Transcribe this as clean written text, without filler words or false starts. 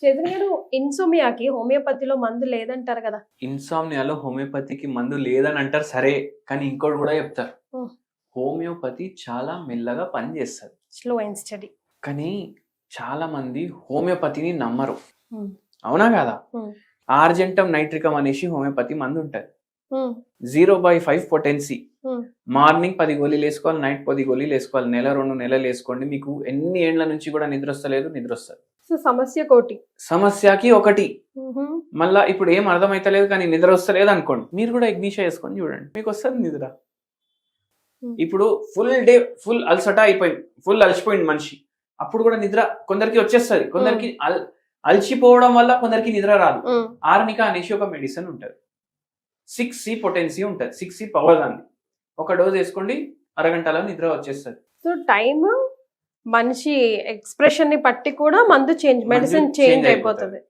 చైతన్య గారు, ఇన్సోమియాకి హోమియోపతిలో మందు లేదంటారు కదా? ఇన్సామ్నియాలో హోమియోపతికి మందు లేదని అంటారు సరే, కానీ ఇంకోటి కూడా చెప్తారు. Hmm. హోమియోపతి చాలా మెల్లగా పనిచేస్తుంది, స్లో అండ్ స్టడీ. కానీ చాలా మంది హోమియోపతిని నమ్మరు. Hmm. అవునా కదా? Hmm. ఆర్జెంటమ్ నైట్రికమ్ అనేసి హోమియోపతి మందు ఉంటుంది. Hmm. 0/5 పొటెన్సీ. Hmm. మార్నింగ్ 10 గోళీలు వేసుకోవాలి, నైట్ 10 గోళీలు వేసుకోవాలి. నెల 2 నెలలు వేసుకోండి, మీకు ఎన్ని ఏండ్ల నుంచి కూడా నిద్ర వస్తలేదు, నిద్ర వస్తుంది. సో సమస్య కోటి. సమస్యకి ఒకటి. మళ్ళా ఇప్పుడు ఏం అర్థమైతలేదు కానీ నిద్ర వస్తలేదు అనుకోండి, మీరు కూడా ఇగ్నిషా వేసుకొని చూడండి, మీకు వస్తుంది నిద్ర. ఇప్పుడు ఫుల్ డే ఫుల్ అలసట అయిపోయింది, ఫుల్ అలసిపోయింది మనిషి, అప్పుడు కూడా నిద్ర కొందరికి వచ్చేస్తుంది, కొందరికి అలసిపోవడం వల్ల కొందరికి నిద్ర రాదు. ఆర్నికా అనేసి ఒక మెడిసిన్ ఉంటుంది, 6C పొటెన్సీ ఉంటుంది, 6C పవర్ దాన్ని. ఒక డోస్ వేసుకోండి, అరగంటలో నిద్ర వచ్చేస్తుంది. సో టైమ్ మనిషి ఎక్స్ప్రెషన్ ని బట్టి కూడా మందు చేంజ్, మెడిసిన్ చేంజ్ అయిపోతుంది.